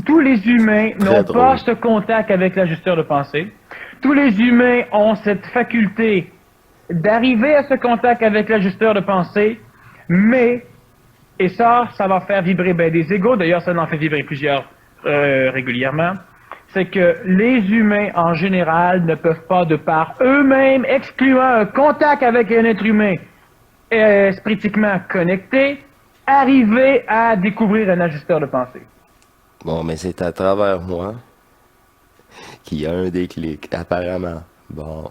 Tous les humains Très n'ont pas drôle. ce contact avec l'ajusteur de pensée. Tous les humains ont cette faculté d'arriver à ce contact avec l'ajusteur de pensée, mais, et ça va faire vibrer ben, des égos, d'ailleurs ça en fait vibrer plusieurs régulièrement, c'est que les humains en général ne peuvent pas de par eux-mêmes, excluant un contact avec un être humain spiritiquement connecté, arriver à découvrir un ajusteur de pensée. Bon, mais c'est à travers moi qu'il y a un déclic, apparemment. Bon.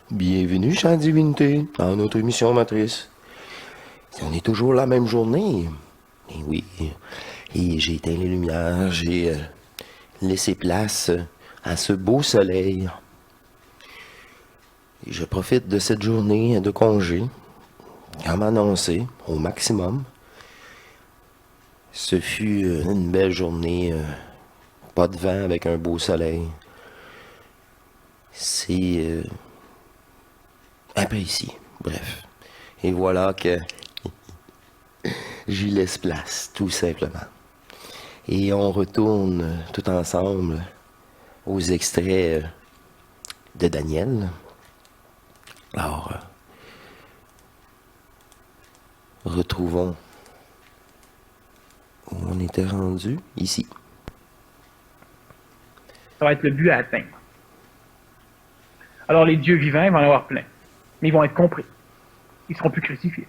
Bienvenue, chère divinité, dans notre émission matrice. On est toujours la même journée. Et oui, et j'ai éteint les lumières, j'ai laissé place à ce beau soleil. Et je profite de cette journée de congé, à m'annoncer au maximum. Ce fut une belle journée, pas de vent avec un beau soleil. C'est apprécié, bref. Et voilà que j'y laisse place, tout simplement. Et on retourne tout ensemble aux extraits de Daniel. Alors, retrouvons où on était rendu ici. Ça va être le but à atteindre. Alors les dieux vivants, ils vont en avoir plein. Mais ils vont être compris. Ils ne seront plus crucifiés.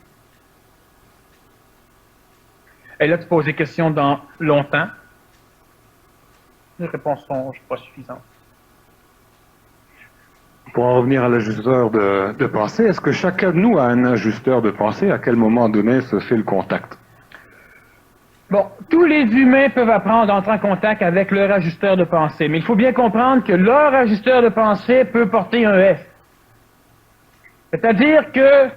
Et là, tu poses des questions dans longtemps. Les réponses sont, je crois, suffisantes. Pour en revenir à l'ajusteur de pensée, est-ce que chacun de nous a un ajusteur de pensée? À quel moment donné se fait le contact? Bon, tous les humains peuvent apprendre à entrer en contact avec leur ajusteur de pensée, mais il faut bien comprendre que leur ajusteur de pensée peut porter un F. C'est-à-dire que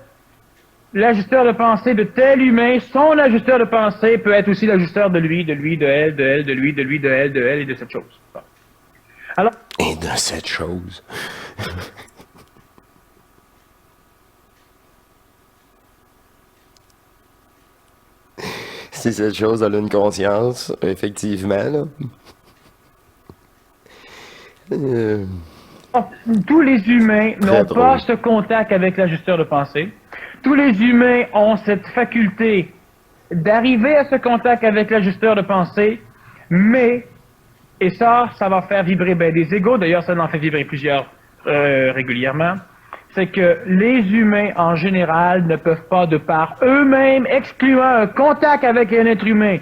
l'ajusteur de pensée de tel humain, son ajusteur de pensée peut être aussi l'ajusteur de lui, de lui, de elle, de elle, de lui, de lui, de elle, de elle et de cette chose. Bon. Alors, Et de cette chose. Si cette chose a une conscience, effectivement, là. tous les humains n'ont drôle. pas ce contact avec l'ajusteur de pensée. Tous les humains ont cette faculté d'arriver à ce contact avec l'ajusteur de pensée, mais, et ça va faire vibrer ben, des égos, d'ailleurs ça en fait vibrer plusieurs régulièrement, c'est que les humains en général ne peuvent pas de par eux-mêmes, excluant un contact avec un être humain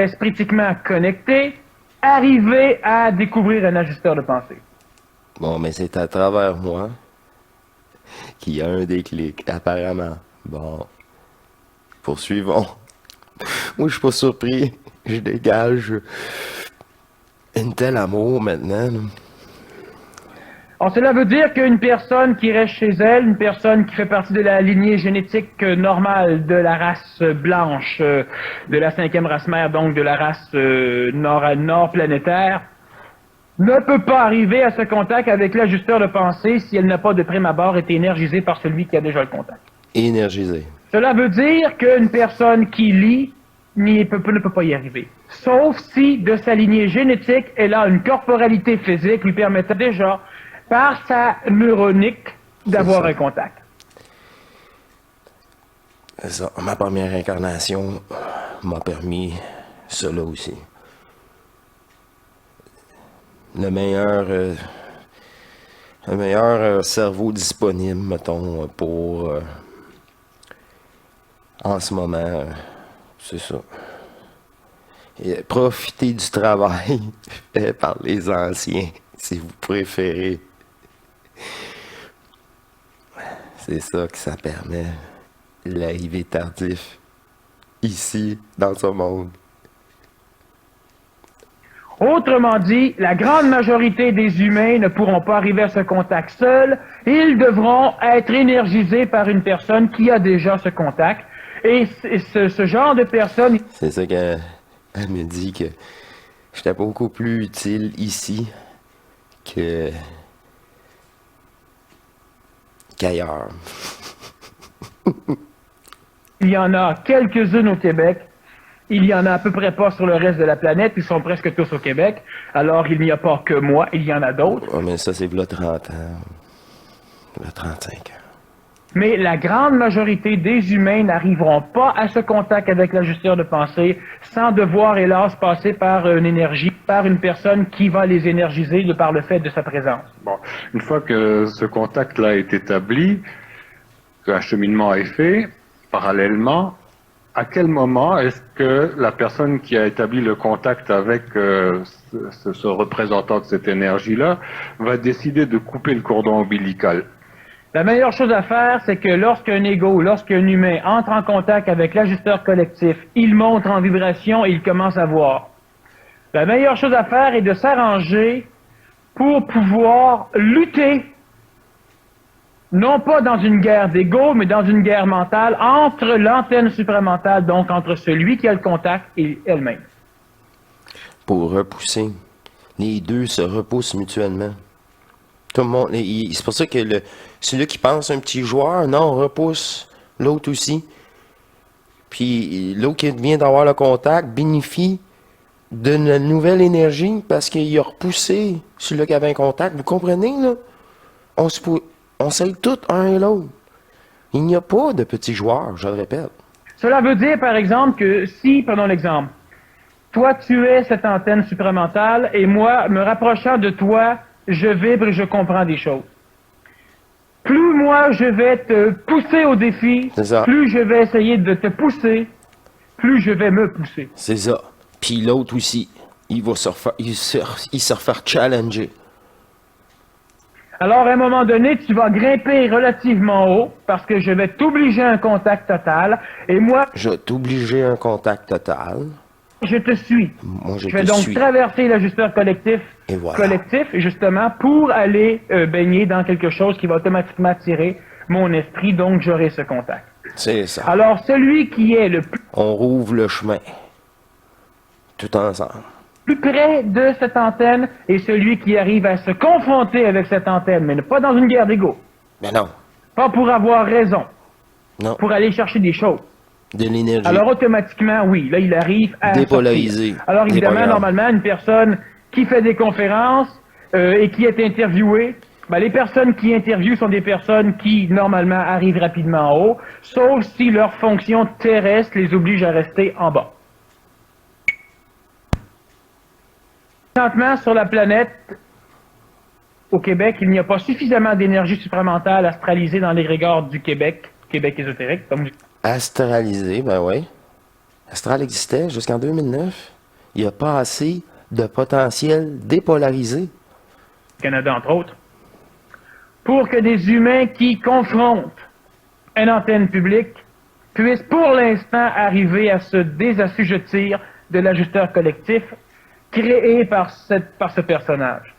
spiritiquement connecté, arriver à découvrir un ajusteur de pensée. Bon, mais c'est à travers moi qu'il y a un déclic, apparemment. Bon, poursuivons. Moi, je suis pas surpris. Je dégage un tel amour maintenant, là. Alors, cela veut dire qu'une personne qui reste chez elle, une personne qui fait partie de la lignée génétique normale de la race blanche, de la cinquième race mère, donc de la race nord planétaire, ne peut pas arriver à ce contact avec l'ajusteur de pensée si elle n'a pas de prime abord été énergisée par celui qui a déjà le contact. Énergisé. Cela veut dire qu'une personne qui lit ne peut pas y arriver. Sauf si, de sa lignée génétique, elle a une corporalité physique lui permettant déjà, par sa neuronique, d'avoir un contact. C'est ça. Ma première incarnation m'a permis cela aussi. Le meilleur cerveau disponible, mettons, pour en ce moment, c'est ça. Et profiter du travail fait par les anciens, si vous préférez. C'est ça que ça permet, l'arrivée tardif. ici, dans ce monde. Autrement dit, la grande majorité des humains ne pourront pas arriver à ce contact seuls. Ils devront être énergisés par une personne qui a déjà ce contact. Et ce genre de personne... C'est ça qu'elle me dit que j'étais beaucoup plus utile ici que qu'ailleurs. Il y en a quelques-unes au Québec. Il y en a à peu près pas sur le reste de la planète. Ils sont presque tous au Québec. Alors, il n'y a pas que moi. Il y en a d'autres. Oh, mais ça, c'est v'là 30 ans. V'là 35 ans. Mais la grande majorité des humains n'arriveront pas à ce contact avec l'ajusteur de pensée sans devoir, hélas, passer par une énergie, par une personne qui va les énergiser par le fait de sa présence. Bon, une fois que ce contact-là est établi, qu'un cheminement est fait, parallèlement, à quel moment est-ce que la personne qui a établi le contact avec ce représentant de cette énergie-là va décider de couper le cordon ombilical? La meilleure chose à faire, c'est que lorsqu'un ego, lorsqu'un humain entre en contact avec l'ajusteur collectif, il monte en vibration et il commence à voir. La meilleure chose à faire est de s'arranger pour pouvoir lutter, non pas dans une guerre d'ego, mais dans une guerre mentale entre l'antenne supramentale, donc entre celui qui a le contact et elle-même. Pour repousser. Les deux se repoussent mutuellement. Tout le monde, c'est pour ça que celui qui pense un petit joueur, non, on repousse l'autre aussi. Puis l'autre qui vient d'avoir le contact bénéficie de la nouvelle énergie parce qu'il a repoussé celui qui avait un contact. Vous comprenez, là? On s'aide tous un et l'autre. Il n'y a pas de petits joueurs, je le répète. Cela veut dire, par exemple, que si, prenons l'exemple, toi tu es cette antenne supramentale et moi, me rapprochant de toi, je vibre et je comprends des choses. Plus moi je vais te pousser au défi, plus je vais essayer de te pousser, plus je vais me pousser. C'est ça. Puis l'autre aussi, il va se refaire challenger. Alors, à un moment donné, tu vas grimper relativement haut parce que je vais t'obliger à un contact total et moi... Je vais t'obliger à un contact total. Je te suis. Moi, je vais donc traverser l'ajusteur collectif, justement, pour aller baigner dans quelque chose qui va automatiquement attirer mon esprit, donc j'aurai ce contact. C'est ça. Alors, celui qui est le plus... On rouvre le chemin. Tout ensemble. Plus près de cette antenne est celui qui arrive à se confronter avec cette antenne, mais pas dans une guerre d'ego. Mais non. Pas pour avoir raison. Non. Pour aller chercher des choses. De l'énergie. Alors, automatiquement, oui, là, il arrive à dépolariser. Sortir. Alors, évidemment, normalement, une personne qui fait des conférences et qui est interviewée, ben, les personnes qui interviewent sont des personnes qui, normalement, arrivent rapidement en haut, sauf si leur fonction terrestre les oblige à rester en bas. Présentement, sur la planète, au Québec, il n'y a pas suffisamment d'énergie supramentale astralisée dans l'égrégore du Québec ésotérique, comme astralisé, ben oui. Astral existait jusqu'en 2009. Il n'y a pas assez de potentiel dépolarisé. Canada, entre autres. Pour que des humains qui confrontent une antenne publique puissent pour l'instant arriver à se désassujettir de l'ajusteur collectif créé par ce personnage.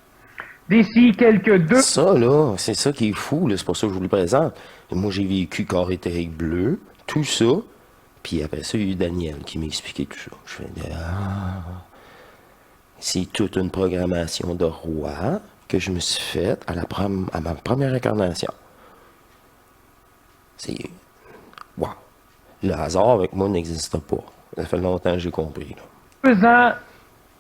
D'ici quelques deux... Ça, là, c'est ça qui est fou, là, c'est pour ça que je vous le présente. Et moi, j'ai vécu corps éthérique bleu, tout ça, puis après ça, il y a eu Daniel qui m'a expliqué tout ça. Je fais, c'est toute une programmation de roi que je me suis faite à ma première incarnation. C'est... Wow! Le hasard avec moi n'existe pas. Ça fait longtemps que j'ai compris, là. 2 ans,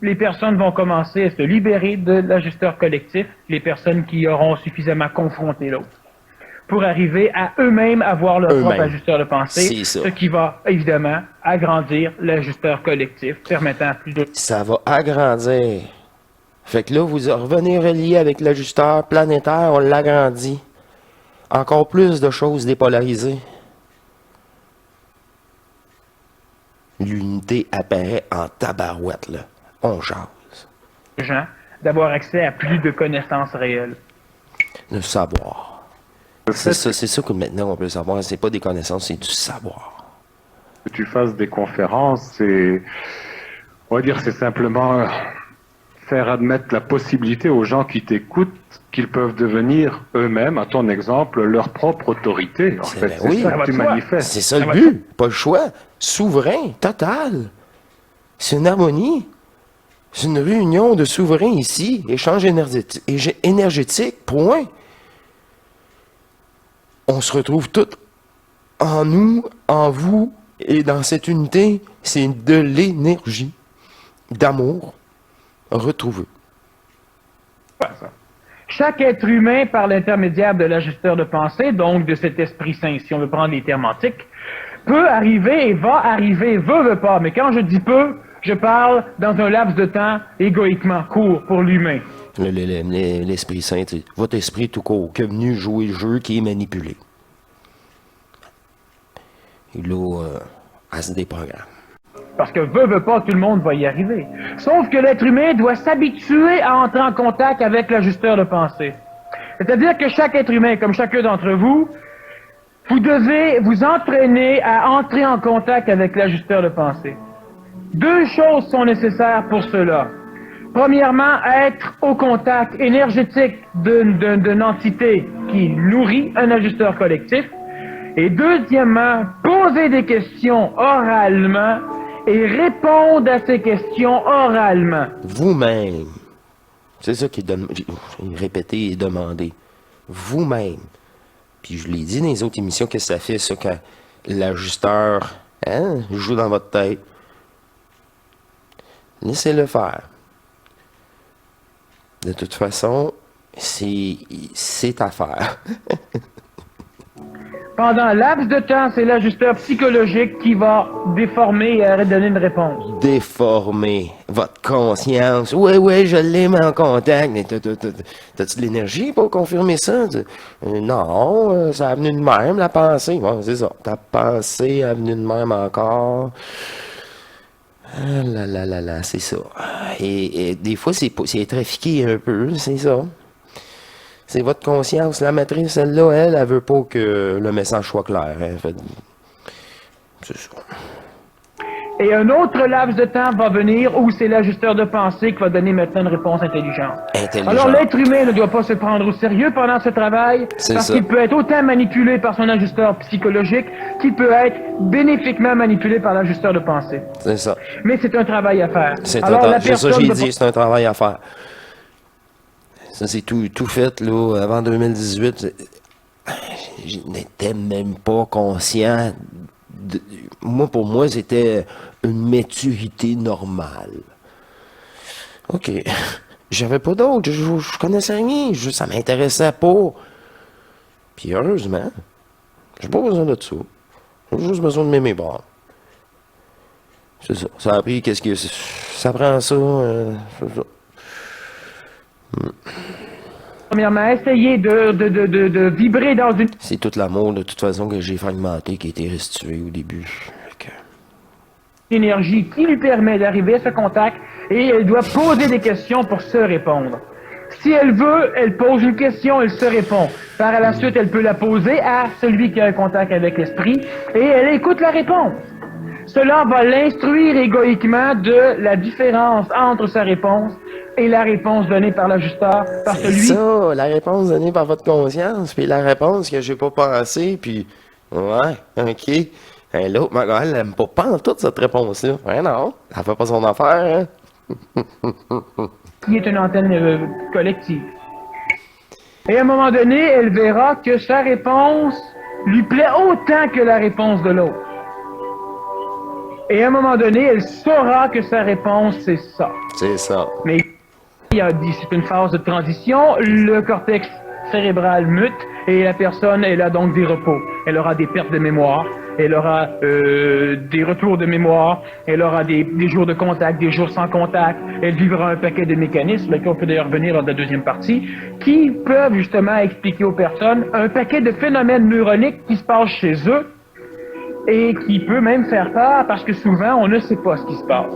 les personnes vont commencer à se libérer de l'ajusteur collectif, les personnes qui auront suffisamment confronté l'autre, pour arriver à eux-mêmes avoir leur propre ajusteur de pensée, ce qui va évidemment agrandir l'ajusteur collectif, permettant plus de... Ça va agrandir. Fait que là, vous revenez relié avec l'ajusteur planétaire, on l'agrandit. Encore plus de choses dépolarisées. L'unité apparaît en tabarouette, là. On jase. Gens, d'avoir accès à plus de connaissances réelles. Le savoir. C'est ça que maintenant on peut savoir. C'est pas des connaissances, c'est du savoir. que tu fasses des conférences, c'est, on va dire, c'est simplement faire admettre la possibilité aux gens qui t'écoutent qu'ils peuvent devenir eux-mêmes, à ton exemple, leur propre autorité. En fait, Ben c'est oui. ça que tu manifestes. C'est ça le but, pas le choix. Souverain, total. C'est une harmonie. C'est une réunion de souverains ici, échange énergétique, point. On se retrouve tous en nous, en vous, et dans cette unité, c'est de l'énergie, d'amour retrouvée. Chaque être humain, par l'intermédiaire de l'ajusteur de pensée, donc de cet esprit saint, si on veut prendre les termes antiques, peut arriver et va arriver, veut pas. Mais quand je dis peut, je parle dans un laps de temps égoïquement court pour l'humain. L'Esprit Saint, c'est votre esprit tout court, qui est venu jouer le jeu, qui est manipulé. Il a se déprogramme. Parce que veut pas, tout le monde va y arriver. Sauf que l'être humain doit s'habituer à entrer en contact avec l'ajusteur de pensée. C'est-à-dire que chaque être humain, comme chacun d'entre vous, vous devez vous entraîner à entrer en contact avec l'ajusteur de pensée. Deux choses sont nécessaires pour cela. Premièrement, être au contact énergétique d'une entité qui nourrit un ajusteur collectif. Et deuxièmement, poser des questions oralement et répondre à ces questions oralement. Vous-même. C'est ça qui est répété et demandé. Vous-même. Puis je l'ai dit dans les autres émissions, qu'est-ce que ça fait, ça, quand l'ajusteur joue dans votre tête. Laissez-le faire. De toute façon, c'est à faire. Pendant un laps de temps, c'est l'ajusteur psychologique qui va déformer et donner une réponse. Déformer votre conscience. Oui, je l'ai mis en contact. Mais t'as-tu de l'énergie pour confirmer ça? Non, ça a venu de même, la pensée. Bon, c'est ça. Ta pensée a venu de même encore. Ah là, c'est ça. Et des fois, c'est trafiqué un peu, c'est ça. C'est votre conscience. La matrice, celle-là, elle veut pas que le message soit clair. Hein. C'est ça. Et un autre laps de temps va venir où c'est l'ajusteur de pensée qui va donner maintenant une réponse intelligente. Alors l'être humain ne doit pas se prendre au sérieux pendant ce travail parce qu'il peut être autant manipulé par son ajusteur psychologique qu'il peut être bénéfiquement manipulé par l'ajusteur de pensée. C'est ça. Mais c'est un travail à faire. C'est un travail à faire. Ça, c'est tout fait, là, avant 2018. Je n'étais même pas conscient. Pour moi, c'était une maturité normale. OK. J'avais pas d'autre. Je connaissais rien. Ça m'intéressait pas. Puis heureusement, j'ai pas besoin de ça. J'ai juste besoin de m'aimer bras. C'est ça. Ça a pris qu'est-ce que... Ça prend ça. C'est ça. Premièrement, essayer de vibrer dans une... C'est tout l'amour, de toute façon, que j'ai fragmenté, qui a été restitué au début. Énergie qui lui permet d'arriver à ce contact et elle doit poser des questions pour se répondre. Si elle veut, elle pose une question, elle se répond. Par la suite, elle peut la poser à celui qui a un contact avec l'esprit et elle écoute la réponse. Cela va l'instruire égoïquement de la différence entre sa réponse et la réponse donnée par l'ajusteur, par celui... C'est ça, la réponse donnée par votre conscience, puis la réponse que j'ai pas pensé, puis... Ouais, OK. Et l'autre, ma gueule, elle n'aime pas en toute cette réponse-là. Ouais, non, elle fait pas son affaire, hein. Qui est une antenne collective. Et à un moment donné, elle verra que sa réponse lui plaît autant que la réponse de l'autre. Et à un moment donné, elle saura que sa réponse, c'est ça. C'est ça. Mais c'est une phase de transition, le cortex cérébral mute et la personne, elle a donc des repos. Elle aura des pertes de mémoire, elle aura des retours de mémoire, elle aura des jours de contact, des jours sans contact, elle vivra un paquet de mécanismes, lesquels on peut d'ailleurs revenir dans la deuxième partie, qui peuvent justement expliquer aux personnes un paquet de phénomènes neuroniques qui se passent chez eux et qui peut même faire peur parce que souvent on ne sait pas ce qui se passe.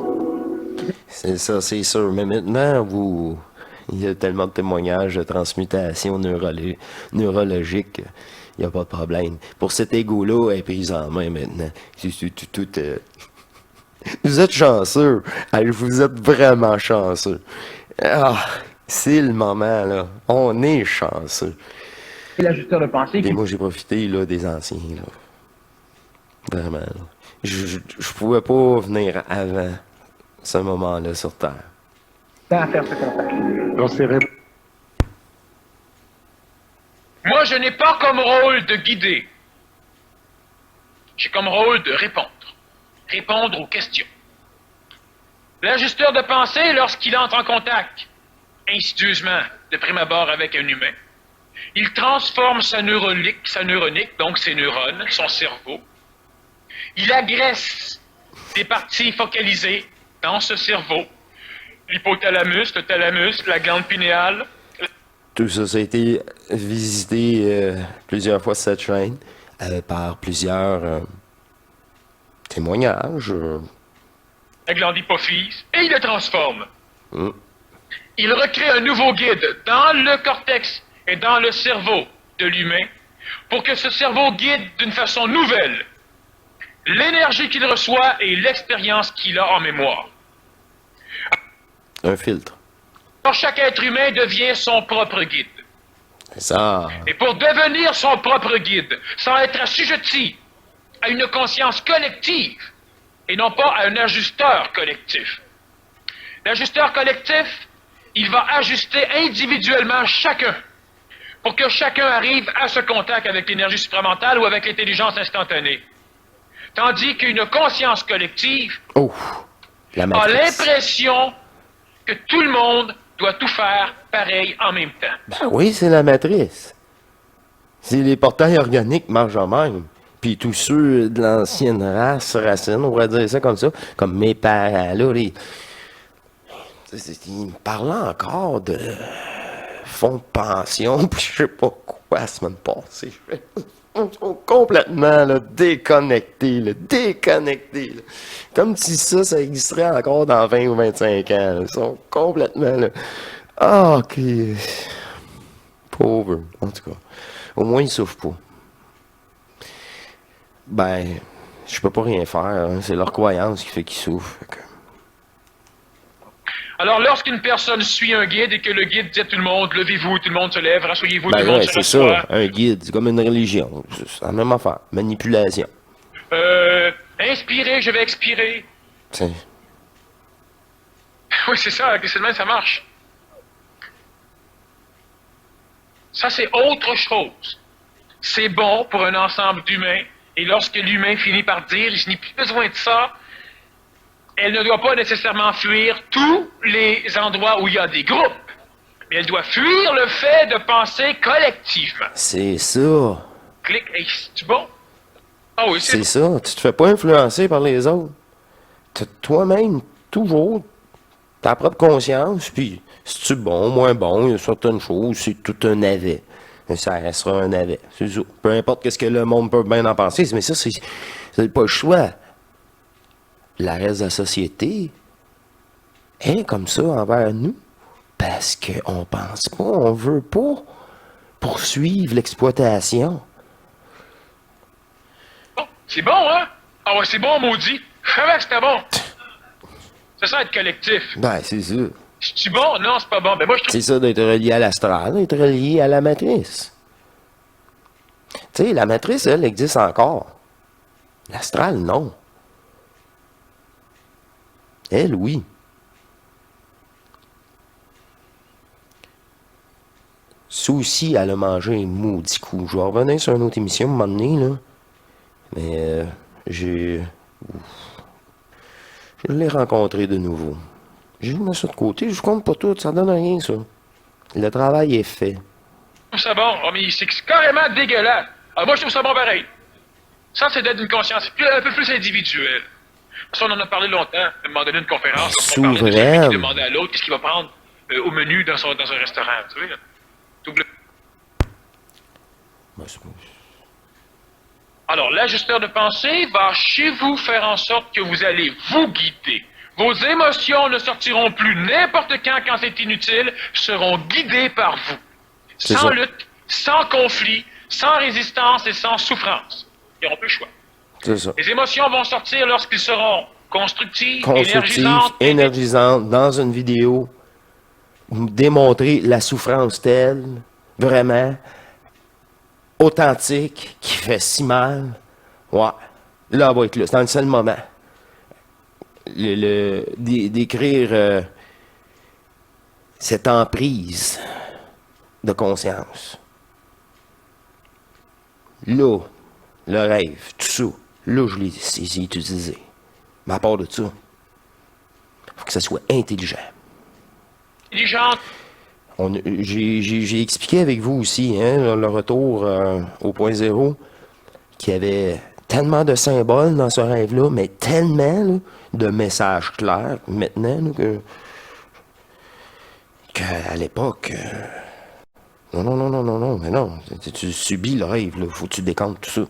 C'est ça, c'est sûr. Mais maintenant, il y a tellement de témoignages de transmutation neurologique. Il n'y a pas de problème. Pour cet ego-là, elle est prise en main maintenant. Vous êtes chanceux. Vous êtes vraiment chanceux. Ah, c'est le moment, là. On est chanceux. Et l'ajusteur de pensée Et qui moi, j'ai profité, là, des anciens, là. Vraiment, là. Je pouvais pas venir avant ce moment-là sur Terre. tend à faire ce contact. Dans ces Moi, je n'ai pas comme rôle de guider. J'ai comme rôle de répondre. Répondre aux questions. L'ajusteur de pensée, lorsqu'il entre en contact, insidieusement, de prime abord avec un humain, il transforme sa neuronique, donc ses neurones, son cerveau. Il agresse des parties focalisées dans ce cerveau. L'hypothalamus, le thalamus, la glande pinéale. Tout ça, ça a été visité plusieurs fois cette chaîne par plusieurs témoignages. La glande hypophyse, et il le transforme. Mm. Il recrée un nouveau guide dans le cortex et dans le cerveau de l'humain pour que ce cerveau guide d'une façon nouvelle l'énergie qu'il reçoit et l'expérience qu'il a en mémoire. Un filtre. Alors, chaque être humain devient son propre guide. C'est ça. Et pour devenir son propre guide, sans être assujetti à une conscience collective et non pas à un ajusteur collectif. L'ajusteur collectif, il va ajuster individuellement chacun pour que chacun arrive à ce contact avec l'énergie supramentale ou avec l'intelligence instantanée. Tandis qu'une conscience collective Oh, la a matrice. l'impression que tout le monde doit tout faire pareil en même temps. Ben oui, c'est la matrice. C'est les portails organiques marchent en même. Puis tous ceux de l'ancienne race, racine, on pourrait dire ça comme ça, comme mes parents, là, ils me parlaient encore de fonds de pension, puis je sais pas quoi la semaine passée. Ils sont complètement là, déconnectés, là. Comme si ça existerait encore dans 20 ou 25 ans. Là. Ils sont complètement là. Ah, ok. Pauvre, en tout cas. Au moins, ils souffrent pas. Ben, je peux pas rien faire. Hein. C'est leur croyance qui fait qu'ils souffrent. Fait que... Alors, lorsqu'une personne suit un guide et que le guide dit à tout le monde, levez-vous, tout le monde se lève, rasseyez-vous, tout Ben le monde ouais, se c'est rassoit. ça. Un guide, c'est comme une religion. C'est la même affaire. Manipulation. Inspirez, je vais expirer. T'sais. Oui, c'est ça, c'est le même, ça marche. Ça, c'est autre chose. C'est bon pour un ensemble d'humains, et lorsque l'humain finit par dire, je n'ai plus besoin de ça, elle ne doit pas nécessairement fuir tous les endroits où il y a des groupes, mais elle doit fuir le fait de penser collectivement. C'est ça. Clic, hey, c'est bon? Ah oui, C'est bon. ça. Tu te fais pas influencer par les autres. T'as toi-même, toujours, ta propre conscience, puis si tu es bon, moins bon, il y a certaines choses, c'est tout un navet. Mais ça restera un navet. C'est ça. Peu importe ce que le monde peut bien en penser, mais ça, c'est pas le choix. La reste de la société est comme ça envers nous. Parce qu'on pense pas, on veut pas poursuivre l'exploitation. Bon, c'est bon, hein? Ah ouais, c'est bon, maudit. Je savais que c'était bon. C'est ça, être collectif. Ben, c'est ça. C'est bon? Non, c'est pas bon. Ben moi, je trouve... C'est ça d'être relié à l'astral, d'être relié à la matrice. Tu sais, la matrice, elle, existe encore. L'astral, non. Elle, oui. Ça aussi, elle a mangé un maudit coup. Je vais revenir sur une autre émission à un moment donné, là. Mais je l'ai rencontré de nouveau. J'ai mis ça de côté, je compte pas tout, ça donne rien, ça. Le travail est fait. Je trouve ça bon. Oh, mais c'est carrément dégueulasse. Ah, moi, je trouve ça bon pareil. Ça, c'est d'être une conscience un peu plus individuelle. Ça, on en a parlé longtemps. À un moment donné, une conférence. On parlait de celui Souveraine. qui demandait à l'autre qu'est-ce qu'il va prendre au menu dans un restaurant. Tu sais, là. Double... Ben, c'est- Alors, l'ajusteur de pensée va chez vous faire en sorte que vous allez vous guider. Vos émotions ne sortiront plus n'importe quand c'est inutile, seront guidées par vous. C'est Sans ça. lutte, sans conflit, sans résistance et sans souffrance. Ils n'auront plus le choix. C'est ça. Les émotions vont sortir lorsqu'ils seront constructives, Constructif, énergisantes, énergisante, dans une vidéo, démontrer la souffrance telle, vraiment, authentique, qui fait si mal. Ouais, là, elle va être là. C'est dans le seul moment. D'écrire cette emprise de conscience. Là, le rêve, tout ça, là, je l'ai saisi, utilisé. Mais à part de ça, il faut que ça soit intelligent. intelligentes. J'ai expliqué avec vous aussi, hein, le retour au point zéro, qu'il y avait tellement de symboles dans ce rêve-là, mais tellement là, de messages clairs maintenant là, qu'à l'époque... Non, mais non, tu subis le rêve, là, faut que tu décantes tout ça.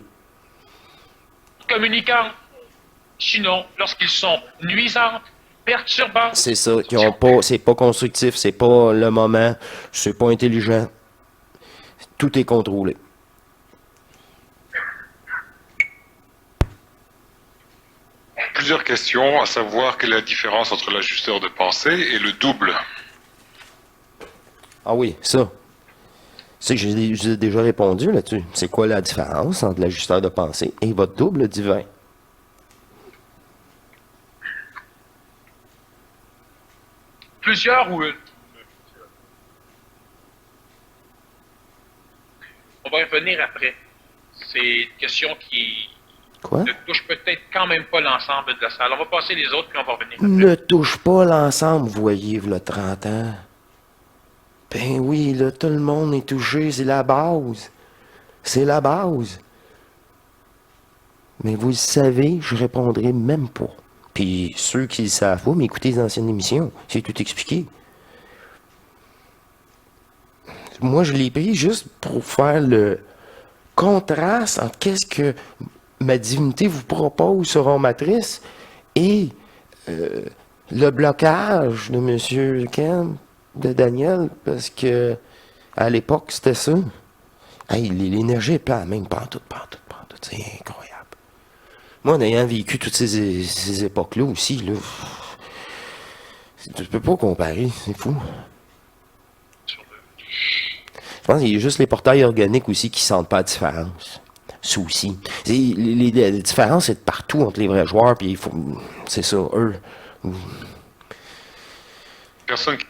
Communicantes. Sinon, lorsqu'ils sont nuisantes, perturbantes, C'est ça, qui ont pas, c'est pas constructif, c'est pas le moment, c'est pas intelligent. Tout est contrôlé. Plusieurs questions, à savoir quelle est la différence entre l'ajusteur de pensée et le double. Ah oui, ça. C'est que j'ai déjà répondu là-dessus. C'est quoi la différence entre l'ajusteur de pensée et votre double divin? plusieurs ou une. On va y revenir après. C'est une question qui Quoi? ne touche peut-être quand même pas l'ensemble de la salle. On va passer les autres, puis on va revenir après. Ne touche pas l'ensemble, voyez, le 30 ans. Ben oui, là, tout le monde est touché, c'est la base. C'est la base. Mais vous le savez, je répondrai même pas. Puis ceux qui le savent pas, mais écoutez les anciennes émissions, c'est tout expliqué. Moi, je l'ai pris juste pour faire le contraste entre qu'est-ce que ma divinité vous propose sur en matrice et le blocage de M. Ken, de Daniel, parce que à l'époque, c'était ça. Hey, l'énergie est pas la même, pantoute, c'est incroyable. Moi, en ayant vécu toutes ces époques-là aussi, là, tu peux pas comparer, c'est fou. Je pense qu'il y a juste les portails organiques aussi qui sentent pas la différence. Ça aussi. Les différences, c'est de partout entre les vrais joueurs, puis il faut. C'est ça, eux. Personne qui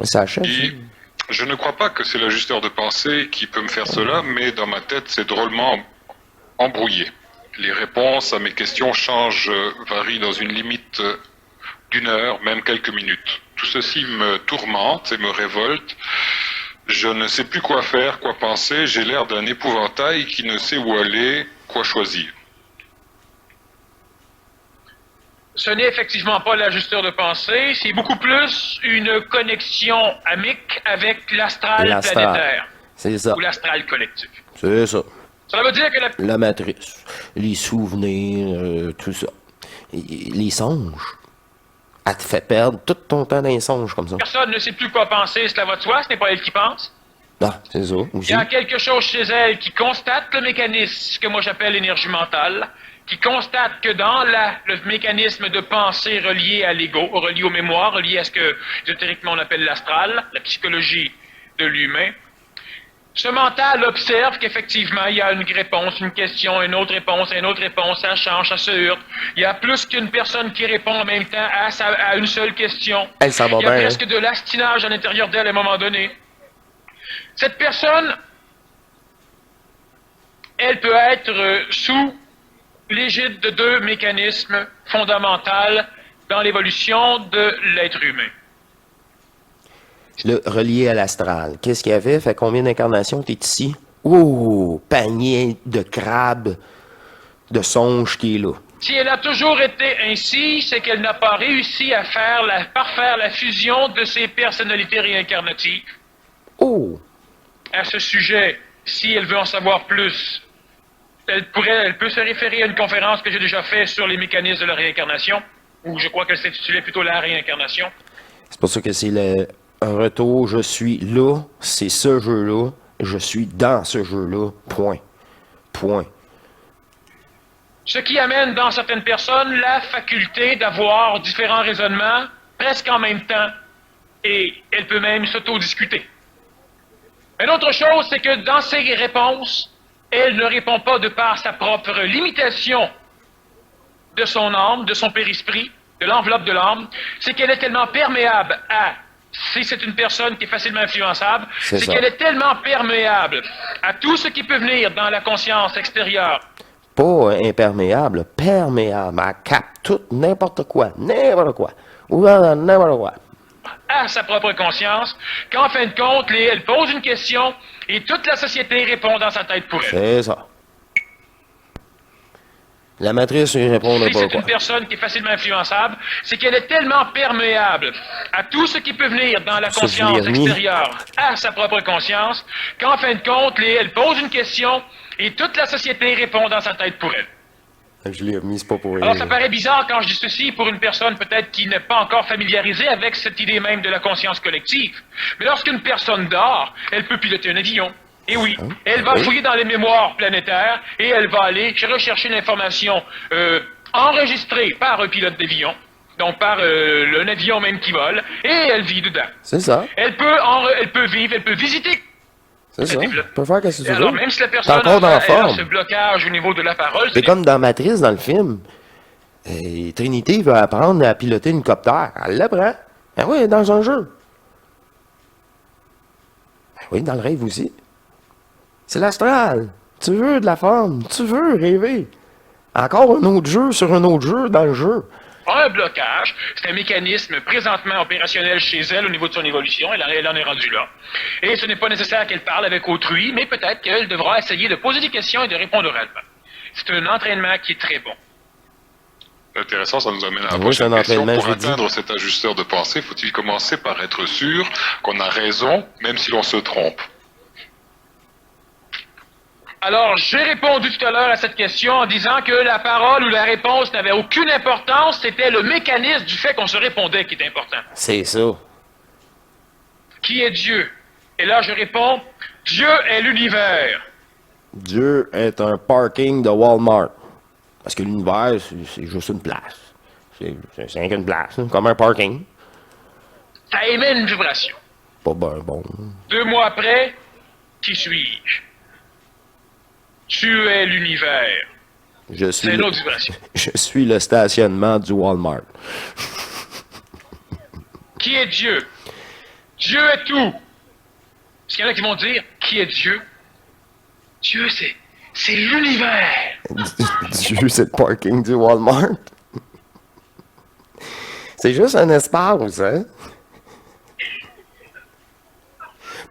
Ça achève. dit, je ne crois pas que c'est l'ajusteur de pensée qui peut me faire cela, mais dans ma tête, c'est drôlement embrouillé. Les réponses à mes questions changent, varient dans une limite d'1 heure, même quelques minutes. Tout ceci me tourmente et me révolte. Je ne sais plus quoi faire, quoi penser. J'ai l'air d'un épouvantail qui ne sait où aller, quoi choisir. Ce n'est effectivement pas l'ajusteur de pensée, c'est beaucoup plus une connexion amique avec l'astral planétaire. C'est ça. Ou l'astral collectif. C'est ça. Cela veut dire que La matrice, les souvenirs, tout ça. Les songes. Elle te fait perdre tout ton temps dans les songes comme ça. personne ne sait plus quoi penser, cela va de soi, ce n'est pas elle qui pense. Ah, c'est ça, Il aussi. y a quelque chose chez elle qui constate le mécanisme que moi j'appelle l'énergie mentale, qui constate que dans le mécanisme de pensée relié à l'ego, relié aux mémoires, relié à ce que ésotériquement on appelle l'astral, la psychologie de l'humain, ce mental observe qu'effectivement, il y a une réponse, une question, une autre réponse, ça change, ça se heurte. Il y a plus qu'une personne qui répond en même temps à une seule question. Elle, ça va Il y a bien, presque de l'astinage à l'intérieur d'elle à un moment donné. Cette personne, elle peut être sous l'égide de 2 mécanismes fondamentaux dans l'évolution de l'être humain. Le relié à l'astral. Qu'est-ce qu'il y avait? Fait combien d'incarnations t'es ici? Oh, panier de crabes, de songes qui est là. Si elle a toujours été ainsi, c'est qu'elle n'a pas réussi à parfaire la fusion de ses personnalités réincarnatives. Oh! À ce sujet, si elle veut en savoir plus, elle peut se référer à une conférence que j'ai déjà faite sur les mécanismes de la réincarnation, où je crois qu'elle s'intitulait plutôt la réincarnation. C'est pour ça que c'est un retour, je suis là, c'est ce jeu-là, Je suis dans ce jeu-là. Point. Point. Ce qui amène dans certaines personnes la faculté d'avoir différents raisonnements presque en même temps, et elle peut même s'auto-discuter. Une autre chose, c'est que dans ses réponses, elle ne répond pas de par sa propre limitation de son âme, de son périsprit, de l'enveloppe de l'âme, c'est qu'elle est tellement perméable à, si c'est une personne qui est facilement influençable, c'est qu'elle est tellement perméable à tout ce qui peut venir dans la conscience extérieure. Pas imperméable, perméable. Elle capte tout, n'importe quoi. N'importe quoi. Ou n'importe quoi. À sa propre conscience, qu'en fin de compte, elle pose une question et toute la société répond dans sa tête pour elle. C'est ça. La matrice ne répondra Si pas c'est quoi. une personne qui est facilement influençable, c'est qu'elle est tellement perméable à tout ce qui peut venir dans la Ça, conscience je l'ai remis. extérieure, à sa propre conscience, qu'en fin de compte, elle pose une question et toute la société répond dans sa tête pour elle. Je l'ai remis, c'est pas pour Alors, rien. ça paraît bizarre quand je dis ceci pour une personne peut-être qui n'est pas encore familiarisée avec cette idée même de la conscience collective. Mais lorsqu'une personne dort, elle peut piloter un avion. Et oui, elle va fouiller dans les mémoires planétaires et elle va aller rechercher l'information enregistrée par un pilote d'avion, donc par un avion même qui vole, et elle vit dedans. C'est ça. Elle peut vivre, elle peut visiter. C'est ça. Tu peux faire qu'est-ce que tu veux. Alors, même si la T'es personne encore dans la elle a forme. ce blocage au niveau de la parole, C'est comme dans Matrice, dans le film. Trinity veut apprendre à piloter un hélicoptère. Elle l'apprend. Ah oui, dans un jeu. Ah oui, dans le rêve aussi. C'est l'astral. Tu veux de la forme. Tu veux rêver. Encore un autre jeu sur un autre jeu dans le jeu. un blocage. C'est un mécanisme présentement opérationnel chez elle au niveau de son évolution. Elle en est rendue là. Et ce n'est pas nécessaire qu'elle parle avec autrui, mais peut-être qu'elle devra essayer de poser des questions et de répondre oralement. C'est un entraînement qui est très bon. Intéressant, ça nous amène à la Oui, prochaine c'est un question. entraînement, Pour je l'ai dit. atteindre cet ajusteur de pensée, faut-il commencer par être sûr qu'on a raison, même si l'on se trompe? Alors, j'ai répondu tout à l'heure à cette question en disant que la parole ou la réponse n'avait aucune importance, c'était le mécanisme du fait qu'on se répondait qui est important. C'est ça. Qui est Dieu? Et là, je réponds, Dieu est l'univers. Dieu est un parking de Walmart. Parce que l'univers, c'est juste une place. C'est rien qu'une place, hein, comme un parking. Ça émet une vibration. Pas ben bon. 2 mois après, qui suis-je? Tu es l'univers. Je C'est suis, une autre vibration. je suis le stationnement du Walmart. Qui est Dieu? Dieu est tout. Parce qu'il y en a qui vont dire, qui est Dieu? Dieu, c'est l'univers. Dieu, c'est le parking du Walmart. C'est juste un espace, hein?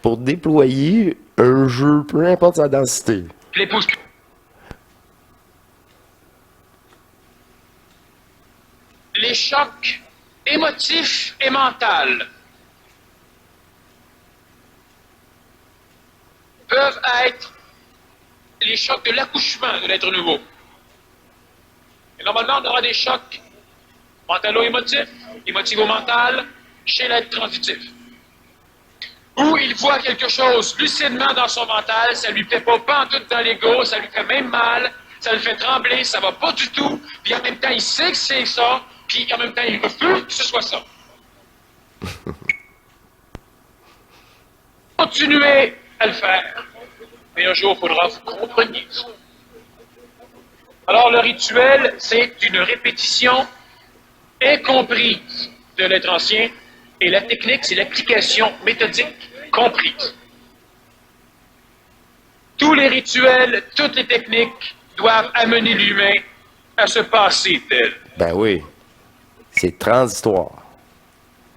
Pour déployer un jeu, peu importe sa densité. Je les pose. Les chocs émotifs et mentaux peuvent être les chocs de l'accouchement de l'être nouveau. Et normalement, on aura des chocs mentalo-émotifs, émotivo-mental, chez l'être transitif. Où il voit quelque chose lucidement dans son mental, ça lui fait pas en tout dans l'ego, ça lui fait même mal, ça le fait trembler, ça va pas du tout, puis en même temps, il sait que c'est ça, puis en même temps, il refuse que ce soit ça. Continuez à le faire, mais un jour, il faudra que vous compreniez ça. Alors, le rituel, c'est une répétition incomprise de l'être ancien, et la technique, c'est l'application méthodique comprise. Tous les rituels, toutes les techniques doivent amener l'humain à se passer d'elle. Ben oui. C'est transitoire.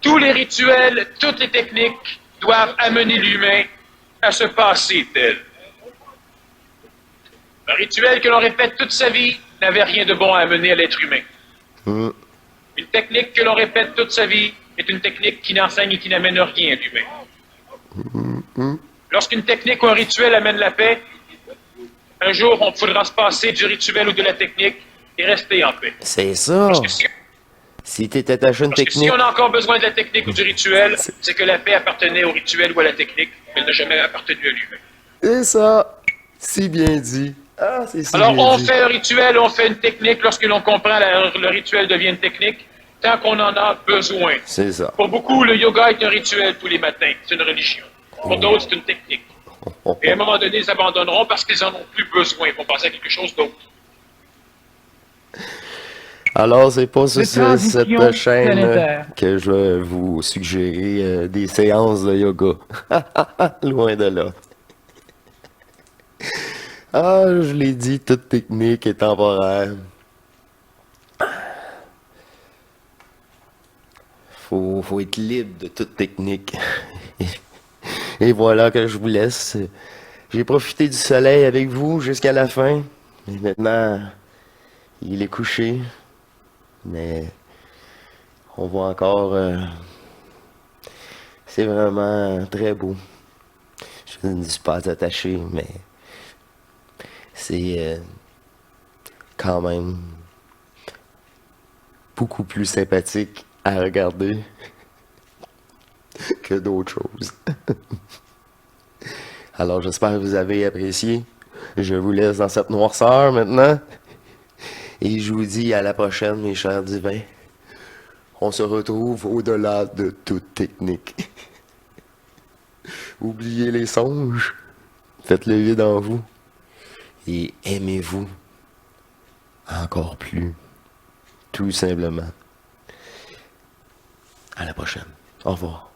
Tous les rituels, toutes les techniques doivent amener l'humain à se passer d'elle. Un rituel que l'on répète toute sa vie n'avait rien de bon à amener à l'être humain. Une technique que l'on répète toute sa vie est une technique qui n'enseigne et qui n'amène rien à l'humain. Lorsqu'une technique ou un rituel amène la paix, un jour, on faudra se passer du rituel ou de la technique et rester en paix. C'est ça. Parce que si, Si t'es attaché à une parce que technique, si on a encore besoin de la technique ou du rituel, c'est que la paix appartenait au rituel ou à la technique, mais elle n'a jamais appartenu à l'humain. C'est ça. Si bien dit. Ah, c'est si Alors, bien on dit. fait un rituel, on fait une technique. Lorsque l'on comprend, le rituel devient une technique, tant qu'on en a besoin. C'est ça. Pour beaucoup, le yoga est un rituel tous les matins. C'est une religion. Pour d'autres, c'est une technique. Et à un moment donné, ils abandonneront parce qu'ils en ont plus besoin. Ils vont passer à quelque chose d'autre. Alors, c'est pas sur De transition cette chaîne planétaire. que je vais vous suggérer des séances de yoga. Loin de là. Ah, je l'ai dit, toute technique est temporaire. Faut être libre de toute technique. Et voilà que je vous laisse. J'ai profité du soleil avec vous jusqu'à la fin. Et maintenant, il est couché. Mais on voit encore... c'est vraiment très beau. Je ne suis pas attaché, mais c'est quand même beaucoup plus sympathique à regarder que d'autres choses. Alors j'espère que vous avez apprécié. Je vous laisse dans cette noirceur maintenant. Et je vous dis à la prochaine, mes chers divins. On se retrouve au-delà de toute technique. Oubliez les songes. Faites le vide en vous. Et aimez-vous encore plus. Tout simplement. À la prochaine. Au revoir.